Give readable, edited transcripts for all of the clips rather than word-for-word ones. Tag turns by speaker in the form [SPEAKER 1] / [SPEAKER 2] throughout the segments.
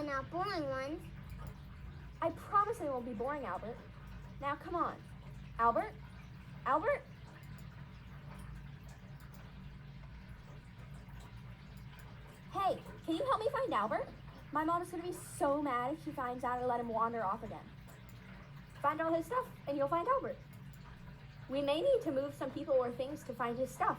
[SPEAKER 1] but not boring ones.
[SPEAKER 2] I promise they won't be boring, Albert. Now come on. Albert? Albert? Hey, can you help me find Albert? My mom is going to be so mad if she finds out I let him wander off again. Find all his stuff and you'll find Albert. We may need to move some people or things to find his stuff.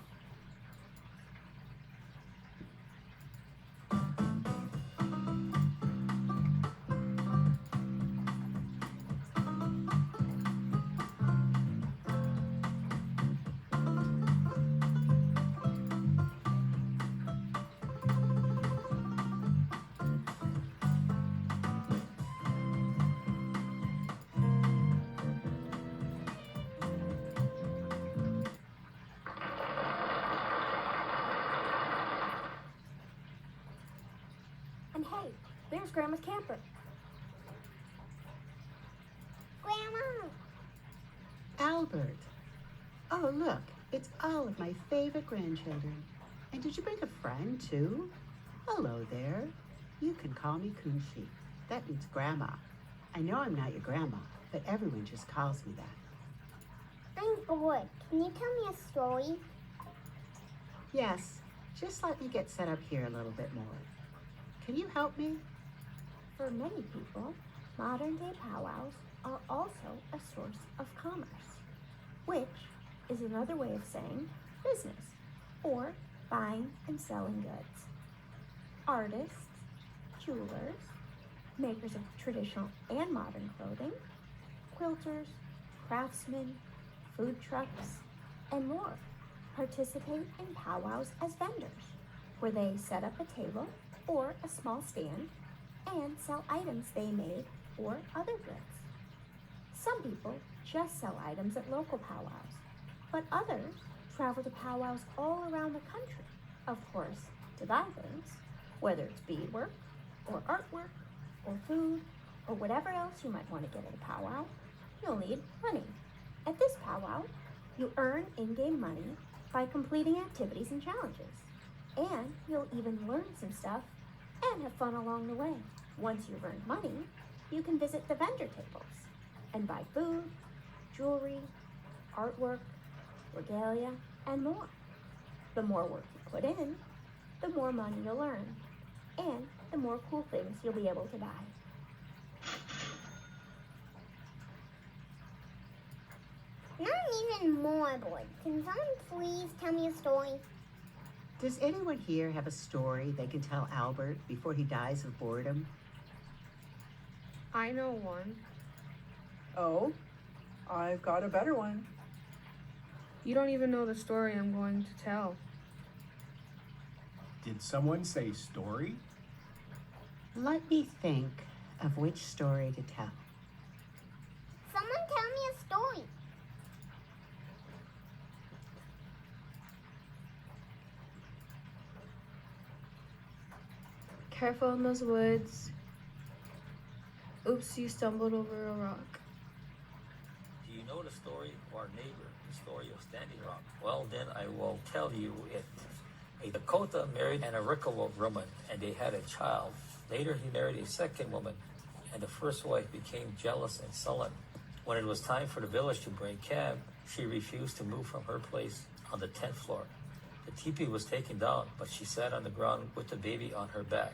[SPEAKER 2] And hey, there's Grandma's camper.
[SPEAKER 1] Grandma!
[SPEAKER 3] Albert. Oh, look, it's all of my favorite grandchildren. And did you bring a friend, too? Hello there. You can call me Kunshi. That means Grandma. I know I'm not your grandma, but everyone just calls me that.
[SPEAKER 1] I'm bored. Can you tell me a story?
[SPEAKER 3] Yes, just let me get set up here a little bit more. Can you help me?
[SPEAKER 2] For many people, modern-day powwows are also a source of commerce, which is another way of saying business, or buying and selling goods. Artists, jewelers, makers of traditional and modern clothing, quilters, craftsmen, food trucks, and more participate in powwows as vendors, where they set up a table or a small stand and sell items they made or other goods. Some people just sell items at local powwows, but others travel to powwows all around the country, of course, to buy things, whether it's beadwork or artwork or food or whatever else you might want to get at a powwow. You'll need money. At this powwow, you earn in-game money by completing activities and challenges. And you'll even learn some stuff and have fun along the way. Once you've earned money, you can visit the vendor tables and buy food, jewelry, artwork, regalia, and more. The more work you put in, the more money you'll earn, and the more cool things you'll be able to buy.
[SPEAKER 1] Now I'm even more bored. Can someone please tell me a story?
[SPEAKER 3] Does anyone here have a story they can tell Albert before he dies of boredom?
[SPEAKER 4] I know one.
[SPEAKER 5] Oh, I've got a better one.
[SPEAKER 4] You don't even know the story I'm going to tell.
[SPEAKER 6] Did someone say story?
[SPEAKER 3] Let me think of which story to tell.
[SPEAKER 1] Someone tell me a story.
[SPEAKER 4] Careful in those woods. Oops, you stumbled over a rock.
[SPEAKER 7] Do you know the story of our neighbor, the story of Standing Rock? Well, then I will tell you it. A Dakota married an Arikawa woman, and they had a child. Later, he married a second woman, and the first wife became jealous and sullen. When it was time for the village to break camp, she refused to move from her place on the 10th floor. The teepee was taken down, but she sat on the ground with the baby on her back.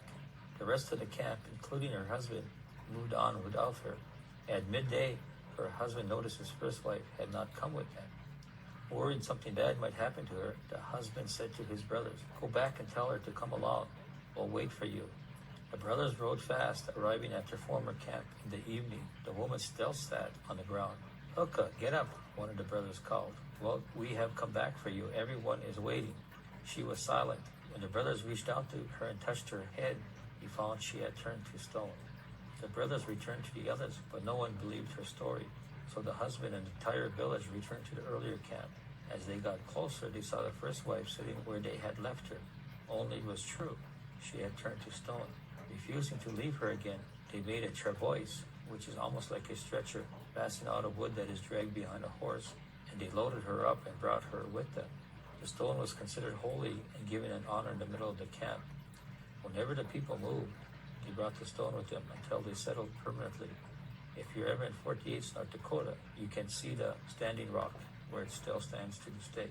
[SPEAKER 7] The rest of the camp, including her husband, moved on without her. At midday, her husband noticed his first wife had not come with them. Worried something bad might happen to her, the husband said to his brothers, "Go back and tell her to come along. We'll wait for you." The brothers rode fast, arriving at their former camp in the evening. The woman still sat on the ground. "Hooka, get up," one of the brothers called. "Well, we have come back for you. Everyone is waiting." She was silent. When the brothers reached out to her and touched her head, he found she had turned to stone. The brothers returned to the others, but no one believed her story. So the husband and the entire village returned to the earlier camp. As they got closer, they saw the first wife sitting where they had left her. Only it was true. She had turned to stone. Refusing to leave her again, they made a travois, which is almost like a stretcher, fastened out of wood that is dragged behind a horse, and they loaded her up and brought her with them. The stone was considered holy and given an honor in the middle of the camp. Whenever the people moved, He brought the stone with him until they settled permanently. If you're ever in 48th, North Dakota, you can see the Standing Rock where it still stands to this day.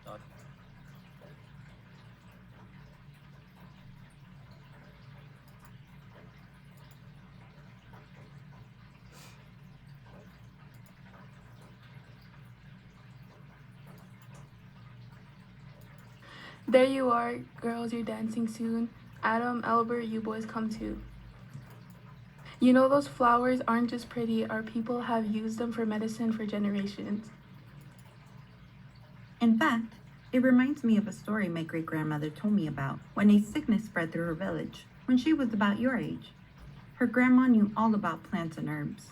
[SPEAKER 7] Not
[SPEAKER 8] There you are, girls, you're dancing soon. Adam, Albert, you boys come too. You know those flowers aren't just pretty, our people have used them for medicine for generations.
[SPEAKER 9] In fact, it reminds me of a story my great-grandmother told me about when a sickness spread through her village when she was about your age. Her grandma knew all about plants and herbs.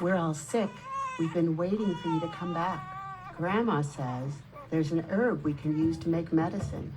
[SPEAKER 3] We're all sick. We've been waiting for you to come back. Grandma says there's an herb we can use to make medicine.